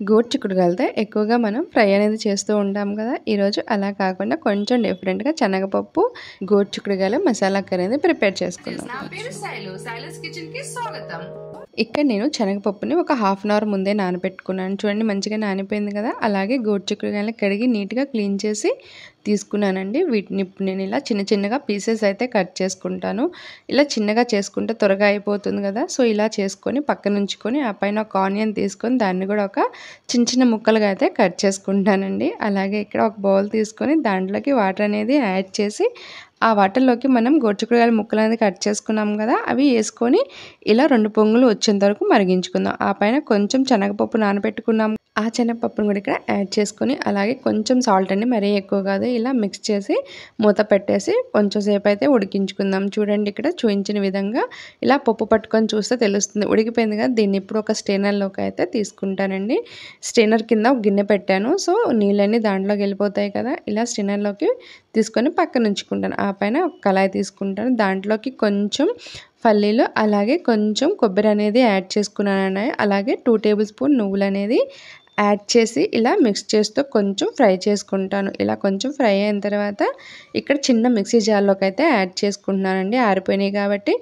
గోరుచిక్కుడుకాయలతో ఎక్కువగా మనం ఫ్రై అనేది చేస్తూ ఉంటాం కదా. ఈరోజు అలా కాకుండా కొంచెం డిఫరెంట్గా శనగపప్పు గోరుచిక్కుడుకాయల మసాలా కర్రీ అనేది ప్రిపేర్ చేసుకున్నాం. ఇక్కడ నేను శనగపప్పుని ఒక హాఫ్ అన్ అవర్ ముందే నానబెట్టుకున్నాను. చూడండి మంచిగా నానిపోయింది కదా. అలాగే గోరుచిక్కుడుకాయలు కడిగి నీట్గా క్లీన్ చేసి తీసుకున్నానండి. వీటిని ఇప్పుడు నేను ఇలా చిన్న చిన్నగా పీసెస్ అయితే కట్ చేసుకుంటాను. ఇలా చిన్నగా చేసుకుంటే త్వరగా అయిపోతుంది కదా. సో ఇలా చేసుకొని పక్కన ఉంచుకొని ఆ పైన ఒక ఆనియన్ తీసుకొని దాన్ని కూడా ఒక చిన్న చిన్న ముక్కలుగా అయితే కట్ చేసుకుంటానండి. అలాగే ఇక్కడ ఒక బౌల్ తీసుకొని దాంట్లోకి వాటర్ అనేది యాడ్ చేసి ఆ వాటర్లోకి మనం గోరుచిక్కుడుకాయల ముక్కలు అనేది కట్ చేసుకున్నాం కదా, అవి వేసుకొని ఇలా 2 పొంగులు వచ్చేంత వరకు మరిగించుకుందాం. ఆ పైన కొంచెం శనగపప్పు నానబెట్టుకున్నాం, ఆ శనగపప్పును కూడా ఇక్కడ యాడ్ చేసుకొని అలాగే కొంచెం సాల్ట్ అండి, మరీ ఎక్కువ కాదు, ఇలా మిక్స్ చేసి మూత పెట్టేసి కొంచెం సేపు అయితే ఉడికించుకుందాం. చూడండి ఇక్కడ చూపించిన విధంగా ఇలా పప్పు పట్టుకొని చూస్తే తెలుస్తుంది ఉడికిపోయింది కదా. దీన్ని ఇప్పుడు ఒక స్టెయినర్లోకి అయితే తీసుకుంటానండి. స్టెయినర్ కింద ఒక గిన్నె పెట్టాను, సో నీళ్ళన్నీ దాంట్లోకి వెళ్ళిపోతాయి కదా. ఇలా స్టెయినర్లోకి తీసుకొని పక్కన ఉంచుకుంటాను. ఆ పైన ఒక కళాయి తీసుకుంటాను, దాంట్లోకి కొంచెం పల్లీలు అలాగే కొంచెం కొబ్బరి అనేది యాడ్ చేసుకున్నానండి. అలాగే 2 టేబుల్ స్పూన్ నువ్వులు అనేది యాడ్ చేసి ఇలా మిక్స్ చేస్తూ కొంచెం ఫ్రై చేసుకుంటాను. ఇలా కొంచెం ఫ్రై అయిన తర్వాత ఇక్కడ చిన్న మిక్సీ జార్లోకి అయితే యాడ్ చేసుకుంటున్నానండి. ఆరిపోయినాయి కాబట్టి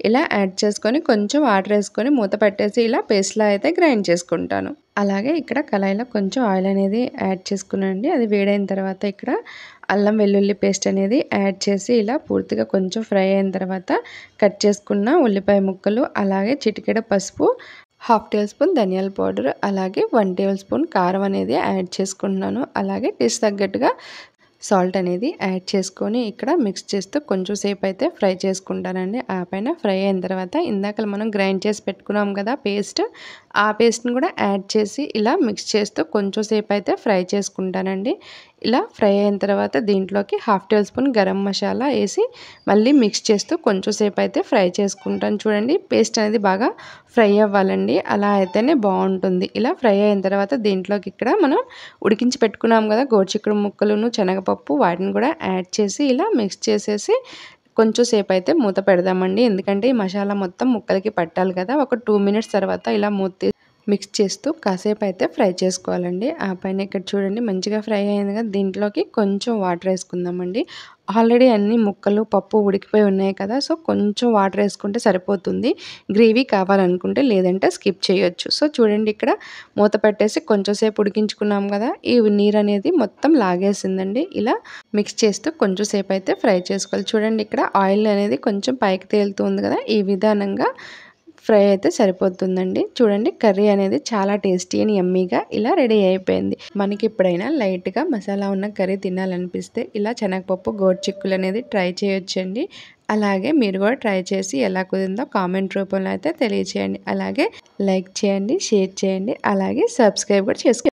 ఇలా యాడ్ చేసుకొని కొంచెం వాటర్ వేసుకొని మూత పెట్టేసి ఇలా పేస్ట్లా అయితే గ్రైండ్ చేసుకుంటాను. అలాగే ఇక్కడ కళాయిలో కొంచెం ఆయిల్ అనేది యాడ్ చేసుకున్నానండి. అది వేడైన తర్వాత ఇక్కడ అల్లం వెల్లుల్లి పేస్ట్ అనేది యాడ్ చేసి ఇలా పూర్తిగా కొంచెం ఫ్రై అయిన తర్వాత కట్ చేసుకున్న ఉల్లిపాయ ముక్కలు అలాగే చిటికెడ పసుపు, హాఫ్ టీ స్పూన్ ధనియాల పౌడర్ అలాగే 1 టేబుల్ స్పూన్ కారం అనేది యాడ్ చేసుకుంటున్నాను. అలాగే టేస్ట్ తగ్గట్టుగా సాల్ట్ అనేది యాడ్ చేసుకొని ఇక్కడ మిక్స్ చేస్తూ కొంచెం సేపు అయితే ఫ్రై చేసుకుంటానండి. ఆ పైన ఫ్రై అయిన తర్వాత ఇందాక మనం గ్రైండ్ చేసి పెట్టుకున్నాం కదా పేస్ట్, ఆ పేస్ట్ని కూడా యాడ్ చేసి ఇలా మిక్స్ చేస్తూ కొంచెం సేపు అయితే ఫ్రై చేసుకుంటానండి. ఇలా ఫ్రై అయిన తర్వాత దీంట్లోకి half table spoon garam masala వేసి మళ్ళీ మిక్స్ చేస్తూ కొంచెం సేపు అయితే ఫ్రై చేసుకుంటాను. చూడండి పేస్ట్ అనేది బాగా ఫ్రై అవ్వాలండి, అలా అయితేనే బాగుంటుంది. ఇలా ఫ్రై అయిన తర్వాత దీంట్లోకి ఇక్కడ మనం ఉడికించి పెట్టుకున్నాం కదా గోరుచిక్కుడు ముక్కలను శనగపప్పు, వాటిని కూడా యాడ్ చేసి ఇలా మిక్స్ చేసేసి కొంచెం సేపు అయితే మూత పెడదామండి. ఎందుకంటే ఈ మసాలా మొత్తం ముక్కలకి పట్టాలి కదా. ఒక 2 మినిట్స్ తర్వాత ఇలా మూత మిక్స్ చేస్తూ కాసేపు అయితే ఫ్రై చేసుకోవాలండి. ఆ పైన ఇక్కడ చూడండి మంచిగా ఫ్రై అయింది కదా, దీంట్లోకి కొంచెం వాటర్ వేసుకుందామండి. ఆల్రెడీ అన్ని ముక్కలు పప్పు ఉడికిపోయి ఉన్నాయి కదా, సో కొంచెం వాటర్ వేసుకుంటే సరిపోతుంది. గ్రేవీ కావాలనుకుంటే లేదంటే స్కిప్ చేయొచ్చు. సో చూడండి ఇక్కడ మూత పెట్టేసి కొంచెం సేపు ఉడికించుకున్నాం కదా, ఈ నీరు అనేది మొత్తం లాగేసిందండి. ఇలా మిక్స్ చేస్తూ కొంచెం సేపు అయితే ఫ్రై చేసుకోవాలి. చూడండి ఇక్కడ ఆయిల్ అనేది కొంచెం పైకి తేలుతుంది కదా, ఈ విధానంగా ఫ్రై అయితే సరిపోతుందండి. చూడండి కర్రీ అనేది చాలా టేస్టీ అండ్ యమ్మీగా ఇలా రెడీ అయిపోయింది. మనకి ఎప్పుడైనా లైట్గా మసాలా ఉన్న కర్రీ తినాలనిపిస్తే ఇలా శనగపప్పు గోరుచిక్కులు అనేది ట్రై చేయొచ్చండి. అలాగే మీరు కూడా ట్రై చేసి ఎలా కుదిరిందో కామెంట్ రూపంలో అయితే తెలియచేయండి. అలాగే లైక్ చేయండి, షేర్ చేయండి, అలాగే సబ్స్క్రైబ్ కూడా చేసుకోండి.